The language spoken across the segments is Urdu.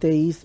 23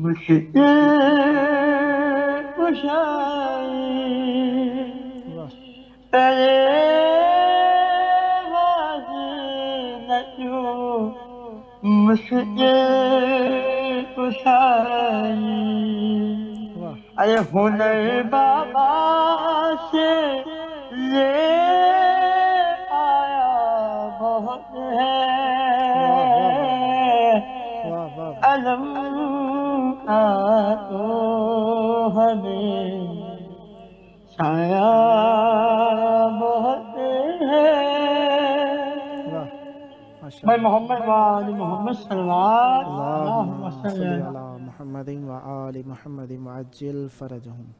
مشکل کشائی واہ تیرے واضح نجو مشکل کشائی واہ ارے ہنر بابا سے لے آیا بہت ہے واہ واہ واہ علم کا تو ہمیں سایہ بہت ہے واہ ماشاء میں اللہ محمد وآل محمد صلی اللہ اللہم علیہ صلی وسلم علی محمد وآل محمد وعجل فرجہم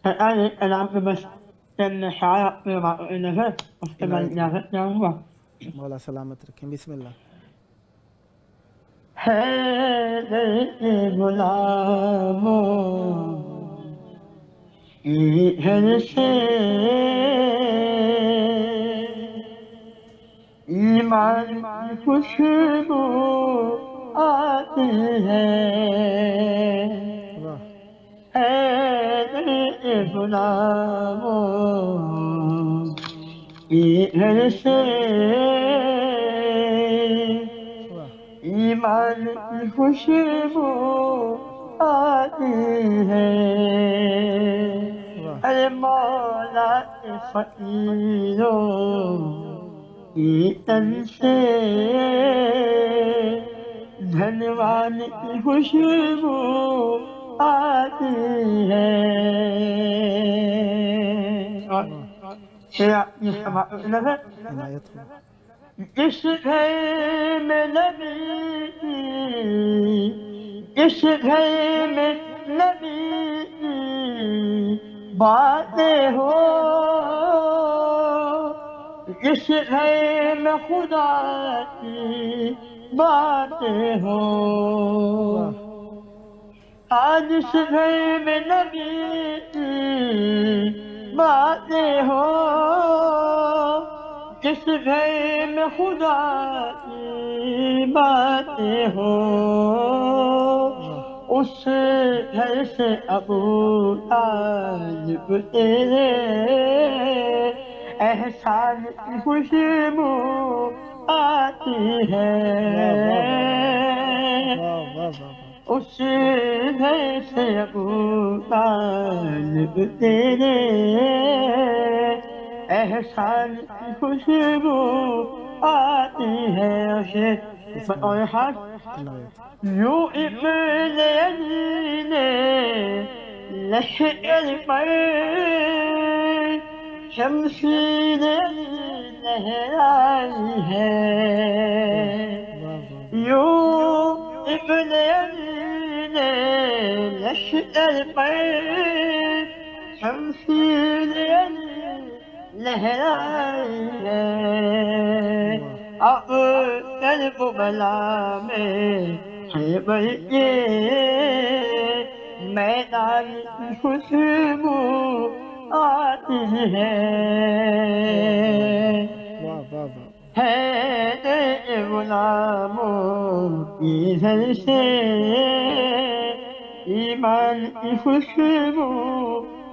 الآن الآن بس كان شعار في النفس واحتمال نفس هو مولا سلامت رکھیں بسم اللہ ہے غلاموں کی گھر سے ایمان کی خوشبو آتی ہے واہ ہے غلاموں کی گھر سے واہ ایمان کی خوشبو آتی ہے واہ ارے مولا کے فقیروں کی تن سے دھنوان کی خوشبو آتی ہے عنایت ہو جس گھر میں نبی کی جس گھر میں نبی کی باتیں ہو جس گھر میں خدا کی باتیں ہو واہ آج اس گھر میں نبی کی باتیں ہو جس گھر میں خدا کی باتیں ہو اس گھر سے ابو طالب تیرے احسان کی خوشبو آتی ہے واہ واہ واہ واہ اس گھر سے ابو طالب تیرے احسان کی خوشبو آتی ہے اور ہاتھ عنایت یوں ابن علی نے لشکر پر شمشیر لہرائی ہے واہ واہ یوں ابن علی نے لشکر پر شمشیر لہرائی ہے اب کرب بلا میں خیبر کے میدان کی خوشبو آتی ہے واہ واہ واہ ہے غلاموں کی گھر سے ایمان کی خوشبو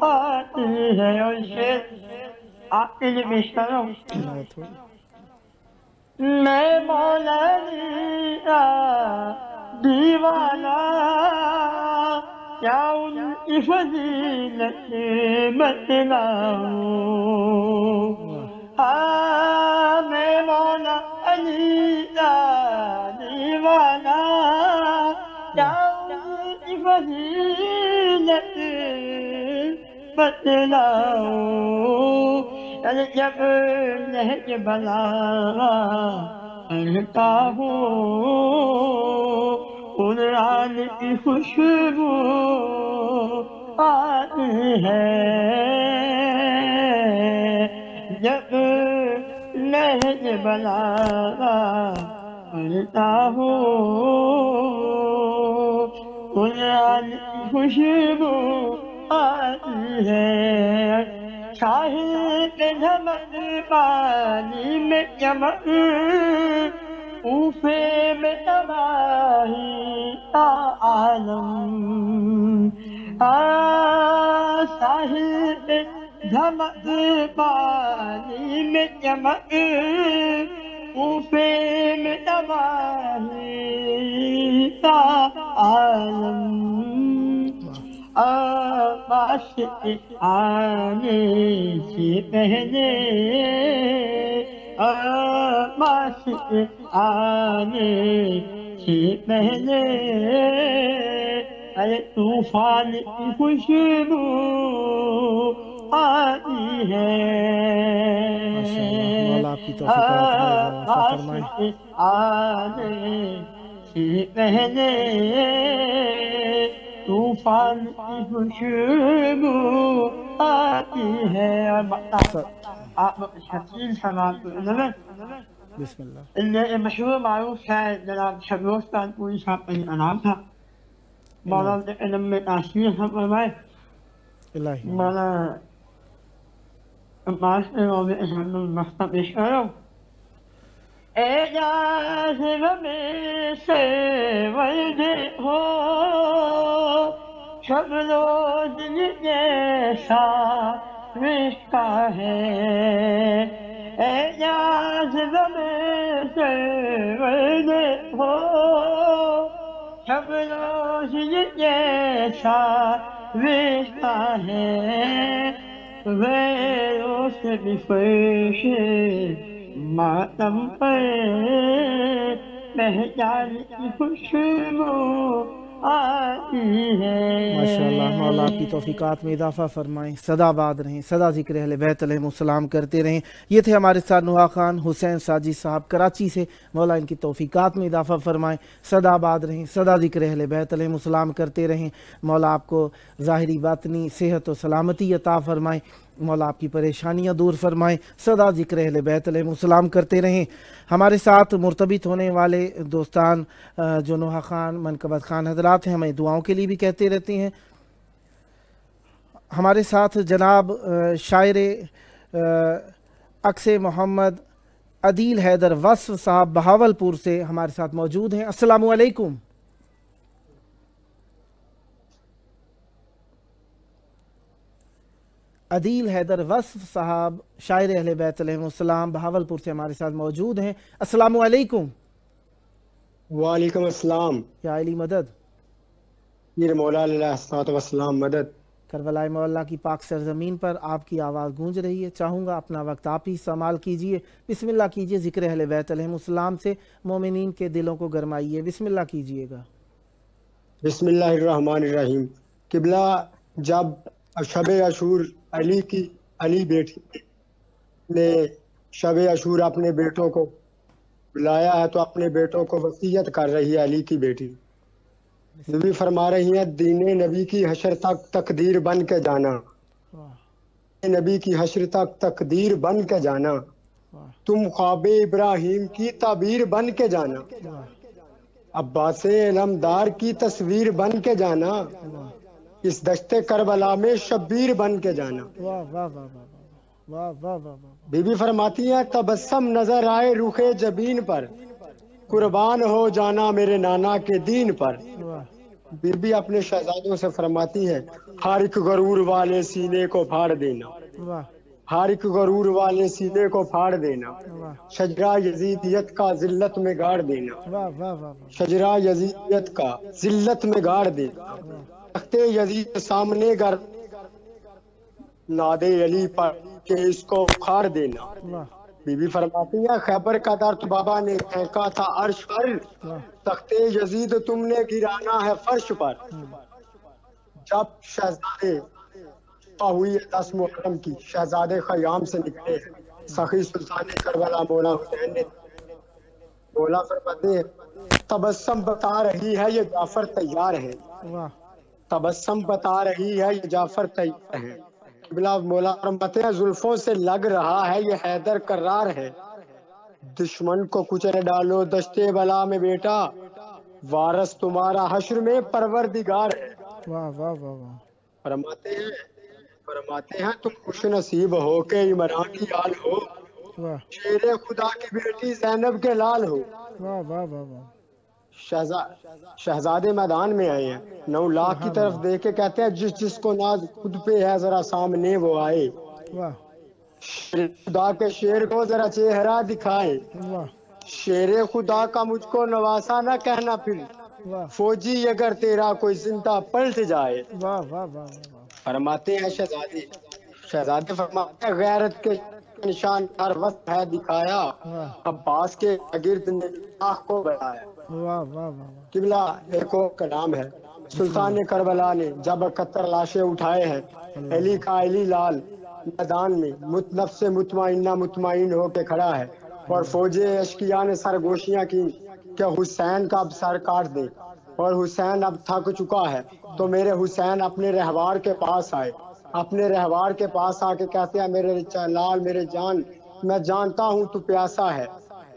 آتی ہے اور شیر عقل بشروں عنایت ہو میں مولا علی کا دیوانہ کیا ان کی فضیلت بتلاؤں ہاں میں مولا علی کا دیوانہ کیا ان کی فضیلت بتلاؤں جب نہج بلاغا پڑھتا ہوں قرآن کی خوشبو آتی ہے جب نہج بلاغا پڑھتا ہوں قرآن کی خوشبو آتی ہے شاہی کے جھمک پانی میں چمک اوفے میں تباہی عالم ساحل پہ دھمک پانی میں چمک اوپے میں تباہی کا عالم آباش آنے سے پہلے آباش آنے سے پہلے ارے طوفان کی خوشبو آتی ہے مولا آپ کی توفیقات میں اضافہ فرمائیں. آنے سے پہلے طوفان کی خوشبو آتی ہے. آپ حکیم سلام بسم اللہ. مشہور معروف ہے جناب شبروز کانپوری صاحب کا یہ انعام تھا. مولا نے علم میں تاثیر ہم فرمائے. الہی مولا عباس نے روز احمد المفتہ پیش کرو. اعجاز میں سے ورد ہو شب روز جیسا رشتہ ہے. اعجاز میں سے ورد ہو شب روز جیسا رشتہ ہے. غیروں سے بھی فرش ماتم پر پہچان کی خوشبو آتی ہے. ماشاءاللہ مولا آپ کی توفیقات میں اضافہ فرمائیں. سدا آباد رہیں, سدا ذکر اہل بیت علیہم السلام کرتے رہیں. یہ تھے ہمارے ساتھ نوحہ خان حسین ساجد صاحب کراچی سے. مولا ان کی توفیقات میں اضافہ فرمائیں. سدا آباد رہیں, سدا ذکر اہل بیت علیہم السلام کرتے رہیں. مولا آپ کو ظاہری باطنی صحت و سلامتی عطا فرمائیں. مولا آپ کی پریشانیاں دور فرمائیں. سدا ذکر اہل بیت علیہم السلام کرتے رہیں. ہمارے ساتھ مرتبط ہونے والے دوستان جو نوحہ خان منقبت خان حضرات ہیں, ہمیں دعاؤں کے لیے بھی کہتے رہتے ہیں. ہمارے ساتھ جناب شاعر عکس محمد عدیل حیدر وصف صاحب بہاولپور سے ہمارے ساتھ موجود ہیں. السلام علیکم. عدیل حیدر وصف صاحب شاعر اہل بیت علیہم السلام بہاولپور سے ہمارے ساتھ موجود ہیں. السلام علیکم. وعلیکم السلام. یا علی مدد. پیر مولا علیہ الصلوۃ والسلام مدد. کربلائے مولا کی پاک سرزمین پر آپ کی آواز گونج رہی ہے. چاہوں گا اپنا وقت آپ ہی استعمال کیجئے. بسم اللہ کیجئے, ذکر اہل بیت علیہم السلام سے مومنین کے دلوں کو گرمائیے. بسم اللہ کیجئے گا. بسم اللہ الرحمن الرحیم. قبلہ جب شب عاشور علی بیٹی نے شب عاشور اپنے بیٹوں کو بلایا ہے تو اپنے بیٹوں کو وصیت کر رہی ہے علی کی بیٹی. نبی فرما رہی ہیں دین نبی کی حشر تک تقدیر بن کے جانا. نبی کی حشر تک تقدیر بن کے جانا. تم خواب ابراہیم کی تعبیر بن کے جانا. عباس علمدار کی تصویر بن کے جانا. اس دشت کربلا میں شبیر بن کے جانا. بی بی فرماتی ہیں تبسم نظر آئے رخ جبین پر, قربان ہو جانا میرے نانا کے دین پر. بی بی اپنے شہزادوں سے فرماتی ہیں ہر ایک غرور والے سینے کو پھاڑ دینا. ہر ایک غرور والے سینے کو پھاڑ دینا. شجرہ یزیدیت کا ذلت میں گاڑ دینا. شجرہ یزیدیت کا ذلت میں گاڑ دینا. تخت یزید سامنے گر نادے علی پر کہ اس کو اکھاڑ دینا. بی بی فرماتی ہیں خیبر کا درد بابا نے پھینکا تھا عرش پر, تخت یزید تم نے گرانا ہے فرش پر. جب شہزادے ہوئی 10 محرم کی شہزادے خیام سے نکلے سخی سلطان کربلا مولا حسین نے. مولا فرماتے ہیں تبسم بتا رہی ہے یہ جعفر تیار ہے. تبسم بتا رہی ہے یہ جعفر تیار ہے. قبلہ مولا فرماتے ہیں زلفوں سے لگ رہا ہے یہ حیدر کرار ہے. دشمن کو کچل ڈالو دشتے بلا میں بیٹا, وارث تمہارا حشر میں پروردگار ہے. فرماتے ہیں تم خوش نصیب ہو کہ عمران کی آل ہو, شیر خدا کی بیٹی زینب کے لال ہو. شہزادے میدان میں آئے ہیں، 9 لاکھ کی طرف دیکھ کے کہتے ہیں جس جس کو ناز خود پہ ہے ذرا سامنے وہ آئے، واہ خدا کے شیر کو ذرا چہرہ دکھائے، واہ شیر خدا کا مجھ کو نواسا نہ کہنا پھر، واہ فوجی اگر تیرا کوئی زندہ پلٹ جائے۔ واہ واہ واہ فرماتے ہیں شہزادے فرماتے ہیں غیرت کے نشان ہر وقت ہے دکھایا، عباس کے گرد نے آنکھ کو بڑھایا۔ واہ واہ واہ قبلہ ایک اور کلام ہے، سلطان کربلا نے جب 71 لاشیں اٹھائے ہیں، علی کا علی لال میدان میں نفس سے مطمئن ہو کے کھڑا ہے، اور فوج اشقیا نے سرگوشیاں کی کہ حسین کا اب سر کاٹ دے، اور حسین اب تھک چکا ہے، تو میرے حسین اپنے رہوار کے پاس آئے، اپنے رہوار کے پاس آ کے کہتے ہیں میرے لال میرے جان، میں جانتا ہوں تو پیاسا ہے،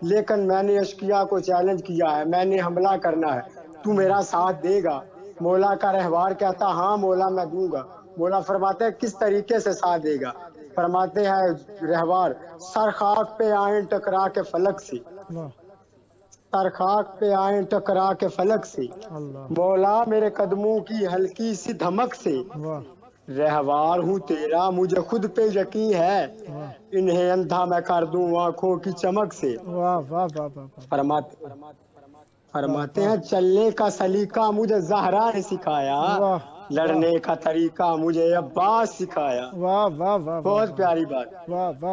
لیکن میں نے اشقیا کو چیلنج کیا ہے، میں نے حملہ کرنا ہے، تو میرا ساتھ دے گا؟ مولا کا رہوار کہتا ہاں مولا میں دوں گا۔ مولا فرماتے ہیں کس طریقے سے ساتھ دے گا؟ فرماتے ہیں رہوار سر خاک پہ آئیں ٹکرا کے فلک سے، سر خاک پہ آئیں ٹکرا کے فلک سے، مولا میرے قدموں کی ہلکی سی دھمک سے، رہوار ہوں تیرا مجھے خود پہ یقین ہے، انہیں اندھا میں کر دوں آنکھوں کی چمک سے۔ فرماتے ہیں چلنے کا سلیقہ مجھے زہرا نے سکھایا، لڑنے کا طریقہ مجھے عباس سکھایا۔ بہت پیاری بات،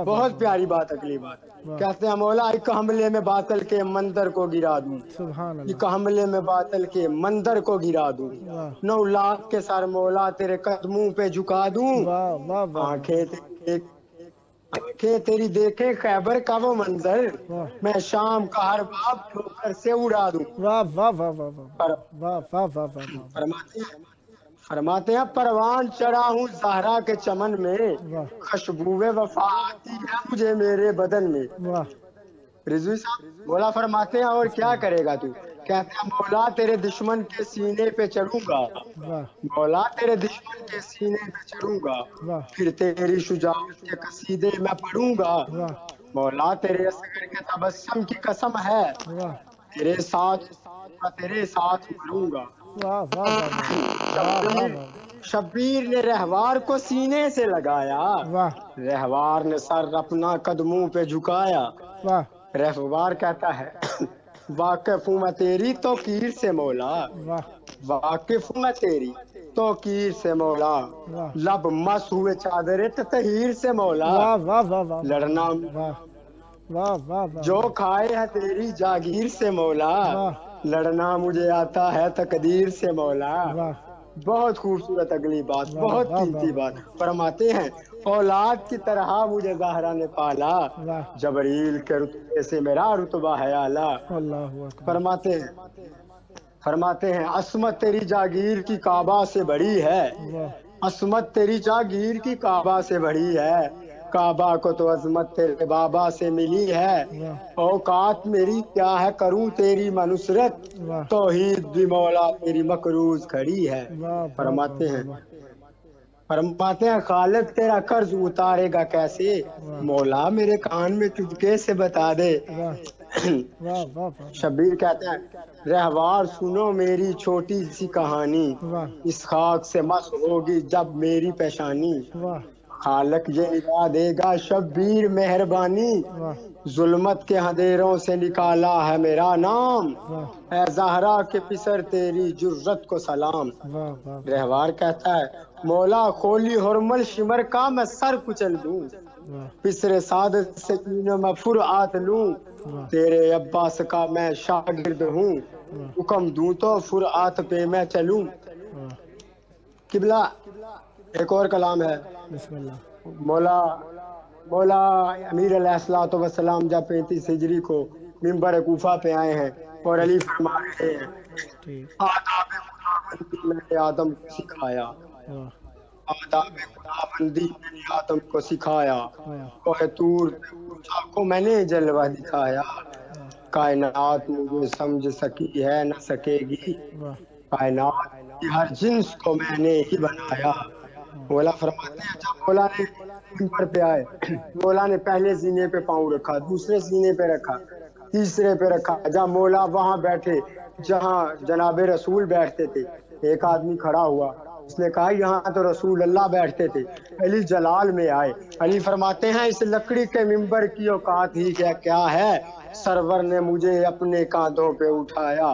بہت پیاری بات۔ اگلی بات کہتے ہیں مولا ایک حملے میں باطل کے مندر کو گرا دوں، ایک حملے میں باطل کے مندر کو گرا دوں، 9 لاکھ کے سر مولا تیرے قدموں پہ جھکا دوں، آنکھیں تیری دیکھیں خیبر کا وہ منظر، میں شام کا ہر باب ٹھوکر سے اڑا دوں۔ فرماتے ہیں پروان چڑھا ہوں زہرا کے چمن میں، خوشبوئے وفا آتی ہے مجھے میرے بدن میں۔ رضوی صاحب مولا فرماتے ہیں اور کیا کرے گا تو؟ کہتے ہیں مولا تیرے دشمن کے سینے پہ چڑھوں گا، مولا تیرے دشمن کے سینے پہ چڑھوں گا، پھر تیری شجاعت کے قصیدے میں پڑھوں گا، مولا تیرے اصغر کے تبسم کی قسم ہے، تیرے ساتھ مروں گا۔ شبیر نے رہوار کو سینے سے لگایا، رہوار نے سر اپنا قدموں پہ جھکایا، رہوار کہتا ہے واقف ہوں میں تیری توقیر سے مولا، واقف ہوں میں تیری توقیر سے مولا، لب مس ہوئے چادر تطہیر سے مولا، لڑنا جو کھائے ہے تیری جاگیر سے مولا، لڑنا مجھے آتا ہے تقدیر سے مولا۔ بہت خوبصورت اگلی بات، بہت قیمتی بات۔ فرماتے ہیں اولاد کی طرح مجھے زہرا نے پالا، جبریل کے رتبے سے میرا رتبہ ہے اعلیٰ۔ فرماتے ہیں عصمت تیری جاگیر کی کعبہ سے بڑی ہے، عصمت تیری جاگیر کی کعبہ سے بڑی ہے، کعبہ کو تو عظمت تیرے بابا سے ملی ہے، اوقات میری کیا ہے کروں تیری منصرت، توحید بھی مولا تیری مقروض کھڑی ہے۔ فرماتے ہیں خالق تیرا قرض اتارے گا کیسے، مولا میرے کان میں چپکے سے بتا دے۔ شبیر کہتے ہیں رہوار سنو میری چھوٹی سی کہانی، اس خاک سے مس ہوگی جب میری پیشانی، خالق یہ ندا دے گا شبیر مہربانی، ظلمت کے اندھیروں سے نکالا ہے میرا نام، اے زہرا کے پسر تیری جرت کو سلام۔ رہوار کہتا ہے مولا کھولی حرمل شمر کا میں سر کچل دوں، پسر سعادت سے کینوں میں فرعات لوں، تیرے عباس کا میں شاگرد ہوں، حکم دوں تو فرعات پہ میں چلوں۔ قبلہ ایک اور کلام ہے، مولا امیر علیہ السلام جب 35 ہجری کو منبر کوفہ پہ آئے ہیں اور علی فرما رہے ہیں آداب خداوندی میں نے آدم کو سکھایا، آداب خداوندی میں نے آدم کو سکھایا، کوہ طور کو میں نے جلوہ دکھایا، کائنات مجھے سمجھ سکی ہے نہ سکے گی، کائنات کی ہر جنس کو میں نے ہی بنایا۔ مولا فرماتے ہیں جب مولا نے منبر پہ آئے، مولا نے پہلے سینے پہ پاؤں رکھا، دوسرے سینے پہ رکھا، تیسرے پہ رکھا، جب مولا وہاں بیٹھے جہاں جناب رسول بیٹھتے تھے ایک آدمی کھڑا ہوا، اس نے کہا یہاں تو رسول اللہ بیٹھتے تھے۔ علی جلال میں آئے، علی فرماتے ہیں اس لکڑی کے ممبر کی اوقات ہی کیا ہے، سرور نے مجھے اپنے کاندھوں پہ اٹھایا۔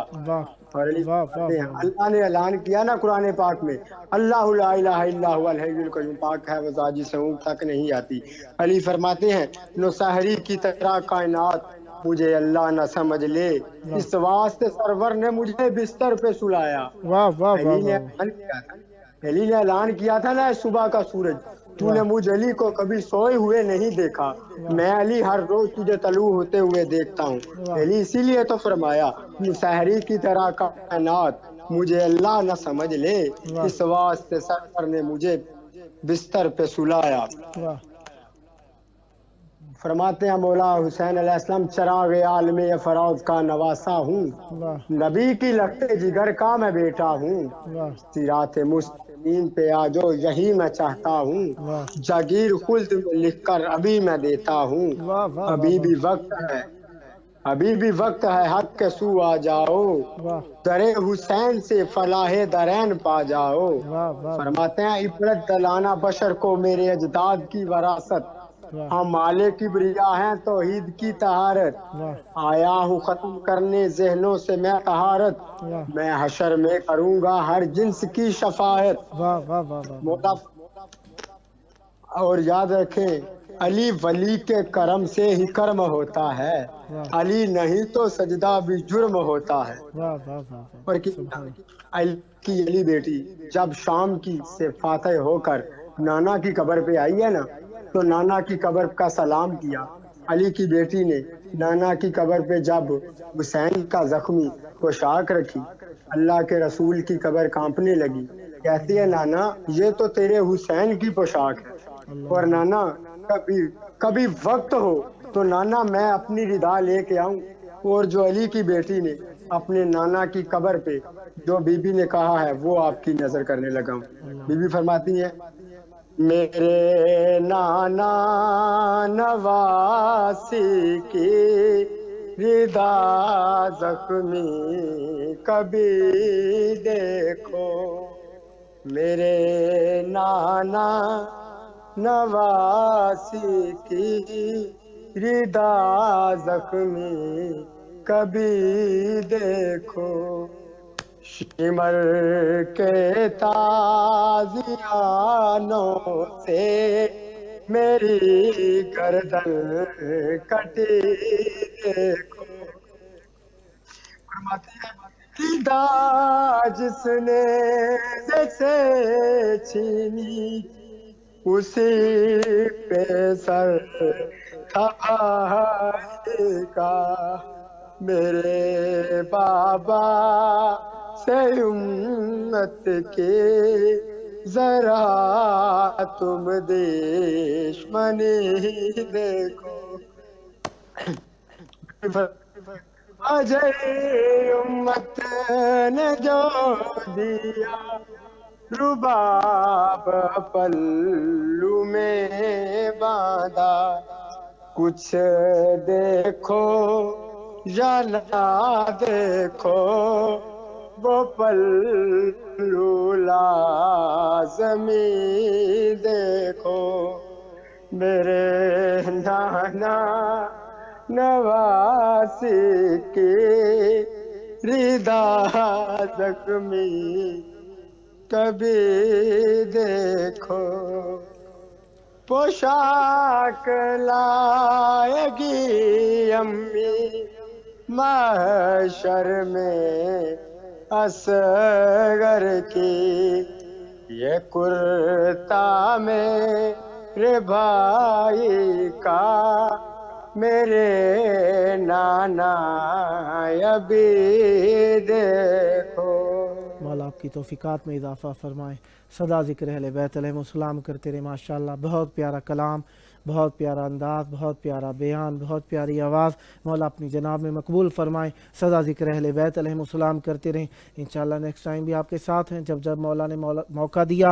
اور علی فرماتے ہیں اللہ نے اعلان کیا نا قرآن پاک میں، اللہ لا الہ الا هو الحی القیوم، پاک ہے وہ ذات جس سے اونگ تک نہیں آتی۔ علی فرماتے ہیں نوسہری کی طرح کائنات مجھے اللہ نہ سمجھ لے، اس واسطے سرور نے مجھے بستر پہ سلایا۔ علی نے اعلان کیا تھا نا صبح کا سورج، تو نے مجھ علی کو کبھی سوئے ہوئے نہیں دیکھا، میں علی ہر روز تجھے طلوع ہوتے ہوئے دیکھتا ہوں۔ علی اسی لیے تو فرمایا سحری کی طرح کائنات مجھے اللہ نہ سمجھ لے، اس واسطے سرور نے مجھے بستر پہ سلایا۔ فرماتے ہیں مولا حسین علیہ السلام چراغ عالم افروز کا نواسا ہوں، نبی کی لگتے جگر کا میں بیٹا ہوں، صراط مستقیم پہ آجو یہی میں چاہتا ہوں، جاگیر خلد میں لکھ کر ابھی میں دیتا ہوں، ابھی بھی وقت ہے، ابھی بھی وقت ہے حق کے سو آ جاؤ، در حسین سے فلاح درین پا جاؤ۔ فرماتے ہیں عبرت دلانا بشر کو میرے اجداد کی وراثت، ہم مالے کبریا ہیں توحید کی طہارت، آیا ہوں ختم کرنے ذہنوں سے میں طہارت، میں حشر میں کروں گا ہر جنس کی شفاعت۔ اور یاد رکھیں علی ولی کے کرم سے ہی کرم ہوتا ہے، علی نہیں تو سجدہ بھی جرم ہوتا ہے۔ اور علی بیٹی جب شام کی سے فاتح ہو کر نانا کی قبر پہ آئی ہے نا، تو نانا کی قبر کا سلام کیا۔ علی کی بیٹی نے نانا کی قبر پہ جب حسین کا زخمی پوشاک رکھی، اللہ کے رسول کی قبر کانپنے لگی، کہتی ہے نانا یہ تو تیرے حسین کی پوشاک ہے، اور نانا کبھی وقت ہو تو نانا میں اپنی ردا لے کے آؤں۔ اور جو علی کی بیٹی نے اپنے نانا کی قبر پہ جو بی بی نے کہا ہے وہ آپ کی نظر کرنے لگا ہوں۔ بی بی فرماتی ہے میرے نانا نواسی کی ردا زخمی کبھی دیکھو، میرے نانا نواسی کی ردا زخمی کبھی دیکھو، شمر کے تازیانوں سے میری گردن کٹی دیکھو۔ ردا جس نے جیسے چھینی اسی پہ سر تھا بھائی کا، میرے بابا سے امت کے ذرا تم دشمنی دیکھو، اجے امت نے جو دیا رباب پلو میں باندھا، کچھ دیکھو یا نہ دیکھو وہ پلو لازمی دیکھو، میرے نانا نواسی کی ردا زخمی کبھی دیکھو، پوشاک لائے گی امی محشر میں اصغر کی، یہ کرتا میرے بھائی کا میرے نانا ابھی دیکھو۔ مولا آپ کی توفیقات میں اضافہ فرمائے، سدا ذکر اہل بیت علیہ السلام کرتے رہے۔ ماشاءاللہ بہت پیارا کلام، بہت پیارا انداز، بہت پیارا بیان، بہت پیاری آواز، مولا اپنی جناب میں مقبول فرمائیں۔ سدا ذکر اہل بیت علیہ السلام کرتے رہیں، انشاءاللہ نیکسٹ ٹائم بھی آپ کے ساتھ ہیں۔ جب مولا نے موقع دیا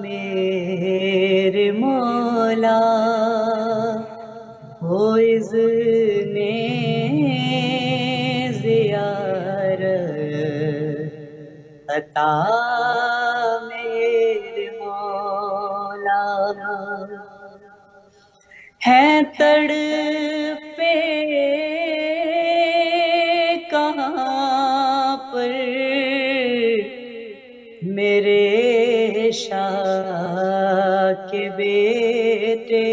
میرے مولا ہو اذن زیارت عطا میرے مولا ہیں تڑپے کہاں پر میرے شاہ کے بیٹے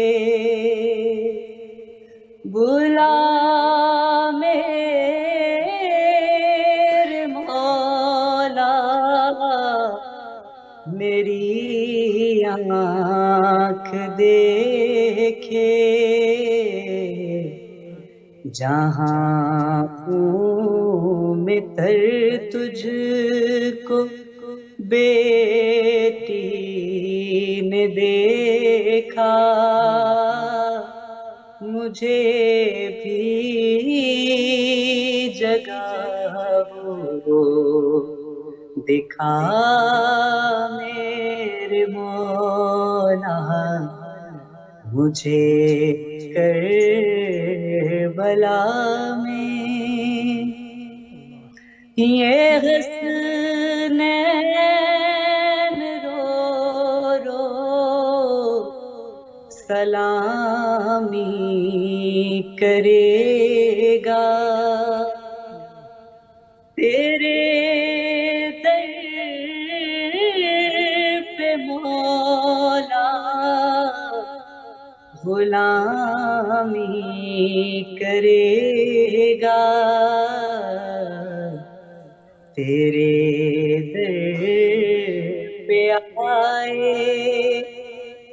بلا میرے مولا میری آنکھ دیکھے جہاں خون میں تر تجھ کو بیٹی نے دیکھا مجھے بھی جگہ وہ دکھا میرے مولا مجھے کربلا میں یہ حسنین رو رو سلامی کرے گا تیرے در پہ مولا غلامی کرے گا تیرے در پہ آئے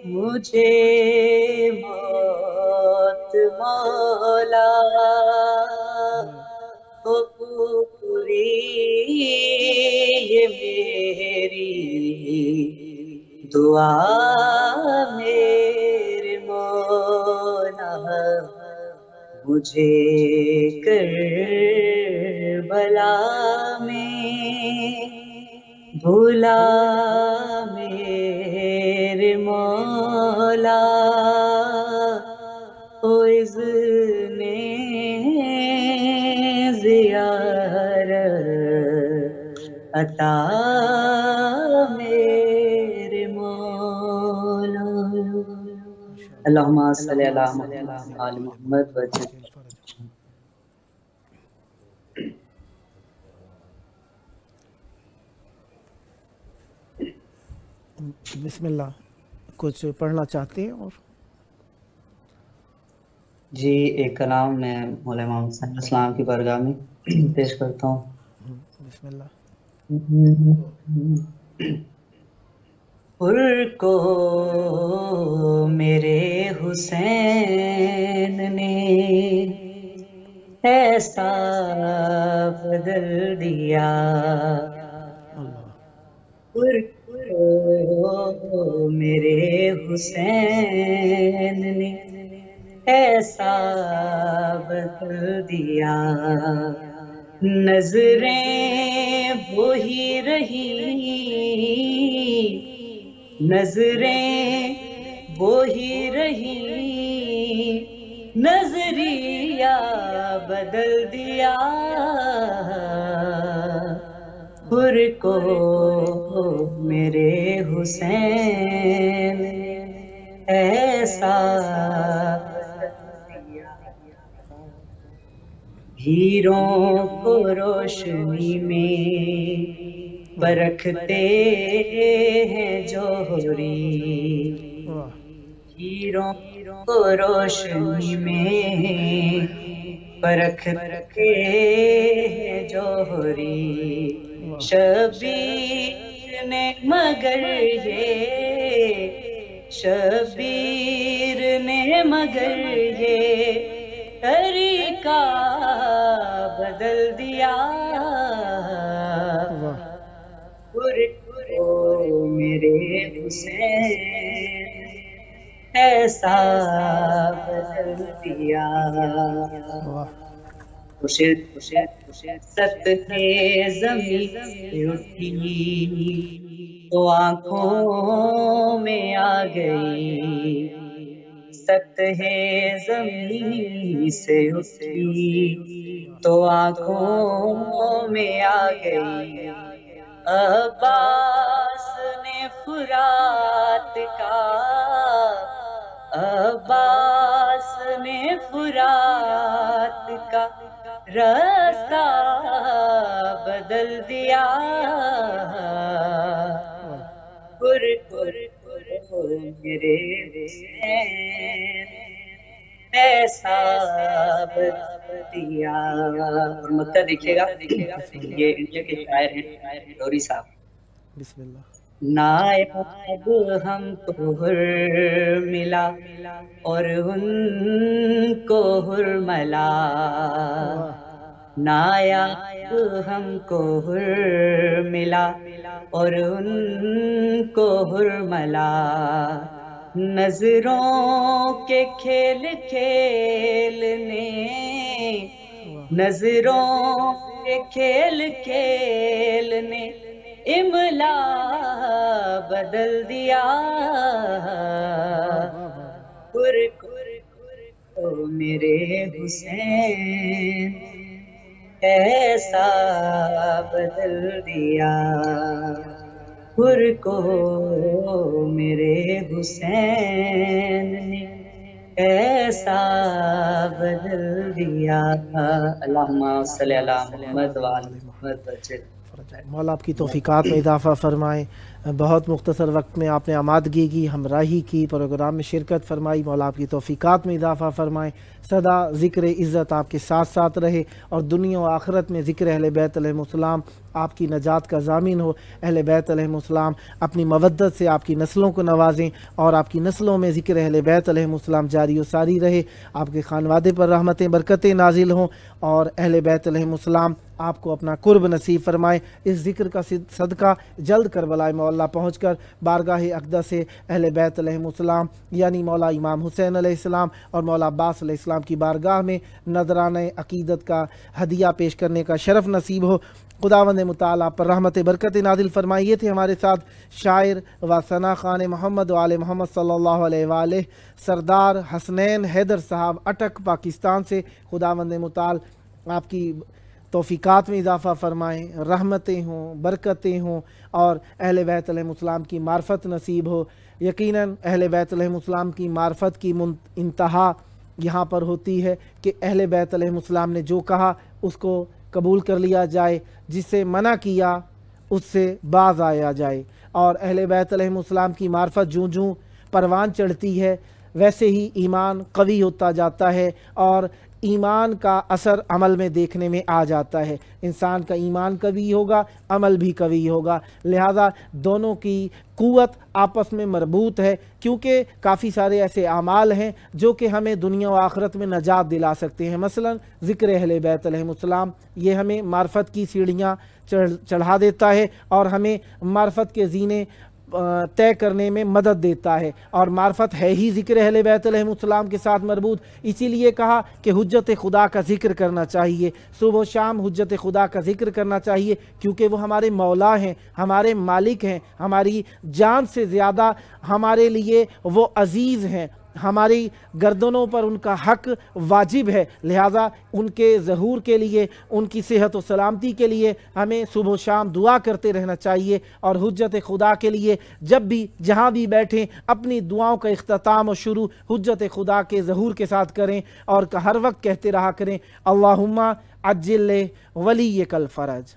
مجھے موت مولا تو پوری یہ میری دعا میرے مولا مجھے کربلا میں بھولا میرے مولا او اذن زیارت عطا میرے مولا اللہم صلی علی محمد آل محمد وجل بسم اللہ کچھ پڑھنا چاہتے ہیں اور جی ایک کلام میں مولانا محمد صلی اللہ علیہ وسلم کی بارگاہ میں پیش کرتا ہوں بسم اللہ پر کو میرے حسین نے ایسا بدل دیا پر کو میرے حسین نے ایسا بدل دیا نظریں وہی رہی نظریں وہی رہی نظریہ بدل دیا پر کو میرے حسین ایسا ہیروں کو روشنی میں پرکھتے ہیں جوہری ہیروں کو روشنی میں پرکھتے ہیں جوہری شبیر نے مگر یہ شبیر نے مگر یہ طریقہ بدل دیا میرے حسین ایسا بدل دیا سطح زمین سے اٹھی تو آنکھوں میں آ گئی، سطح زمین سے اٹھی تو آنکھوں میں آ گئی۔ عباس نے فرات کا، عباس نے فرات کا راستہ بدل دیا، میرے حسین ایسا بدل دیا۔ اور مکہ دیکھیے گا، یہ انڈیا کے شاعر ہیں لوری صاحب۔ بسم اللہ۔ نایاب ہم کو حر ملا اور ان کو حر ملا، نایاب ہم کو حر ملا اور ان کو حر ملا، نظروں کے کھیل کھیلنے، نظروں کے کھیل کھیلنے املا بدل دیا، گر کو میرے حسین ایسا بدل دیا، گر کو میرے حسین نے ایسا بدل دیا۔ اللہم صلی علی محمد وآل محمد وسلم۔ مولا آپ کی توفیقات میں اضافہ فرمائیں، بہت مختصر وقت میں آپ نے آمادگی کی، ہمراہی کی، پروگرام میں شرکت فرمائی، مولا آپ کی توفیقات میں اضافہ فرمائیں، سدا ذکر عزت آپ کے ساتھ ساتھ رہے، اور دنیا و آخرت میں ذکر اہل بیت علیہم السلام آپ کی نجات کا ضامن ہو۔ اہل بیت علیہم السلام اپنی مودت سے آپ کی نسلوں کو نوازیں، اور آپ کی نسلوں میں ذکر اہل بیت علیہم السلام جاری و ساری رہے، آپ کے خانوادے پر رحمتیں برکتیں نازل ہوں، اور اہل بیت علیہم السلام آپ کو اپنا قرب نصیب فرمائے۔ اس ذکر کا صدقہ جلد کربلائے معلیٰ پہنچ کر بارگاہ اقدس سے اہل بیت علیہم السلام یعنی مولا امام حسین علیہ السلام اور مولا عباس علیہ السلام کی بارگاہ میں نذرانہ عقیدت کا ہدیہ پیش کرنے کا شرف نصیب ہو۔ خداوند متعال آپ پر رحمت برکت نازل فرمائیے تھے ہمارے ساتھ شاعر و ثنا خوان محمد و آل محمد صلی اللہ علیہ وآلہ سردار حسنین حیدر صاحب اٹک پاکستان سے۔ خداوند متعال آپ کی توفیقات میں اضافہ فرمائیں، رحمتیں ہوں، برکتیں ہوں، اور اہل بیت علیہم السلام کی معرفت نصیب ہو۔ یقیناً اہل بیت علیہم السلام کی معرفت کی انتہا یہاں پر ہوتی ہے کہ اہل بیت علیہم السلام نے جو کہا اس کو قبول کر لیا جائے، جس سے منع کیا اس سے باز آیا جائے، اور اہل بیت علیہم السلام کی معرفت جوں جوں پروان چڑھتی ہے ویسے ہی ایمان قوی ہوتا جاتا ہے، اور ایمان کا اثر عمل میں دیکھنے میں آ جاتا ہے۔ انسان کا ایمان قوی ہوگا، عمل بھی قوی ہوگا، لہذا دونوں کی قوت آپس میں مربوط ہے، کیونکہ کافی سارے ایسے اعمال ہیں جو کہ ہمیں دنیا و آخرت میں نجات دلا سکتے ہیں۔ مثلا ذکر اہل بیت علیہم السلام یہ ہمیں معرفت کی سیڑھیاں چڑھا دیتا ہے، اور ہمیں معرفت کے زینے طے کرنے میں مدد دیتا ہے، اور معرفت ہے ہی ذکر اہل بیت علیہم السلام کے ساتھ مربوط۔ اسی لیے کہا کہ حجت خدا کا ذکر کرنا چاہیے، صبح و شام حجت خدا کا ذکر کرنا چاہیے، کیونکہ وہ ہمارے مولا ہیں، ہمارے مالک ہیں، ہماری جان سے زیادہ ہمارے لیے وہ عزیز ہیں، ہماری گردنوں پر ان کا حق واجب ہے، لہٰذا ان کے ظہور کے لیے، ان کی صحت و سلامتی کے لیے ہمیں صبح و شام دعا کرتے رہنا چاہیے، اور حجت خدا کے لیے جب بھی جہاں بھی بیٹھیں اپنی دعاؤں کا اختتام و شروع حجت خدا کے ظہور کے ساتھ کریں، اور ہر وقت کہتے رہا کریں اللہم عجل ولیک الفرج۔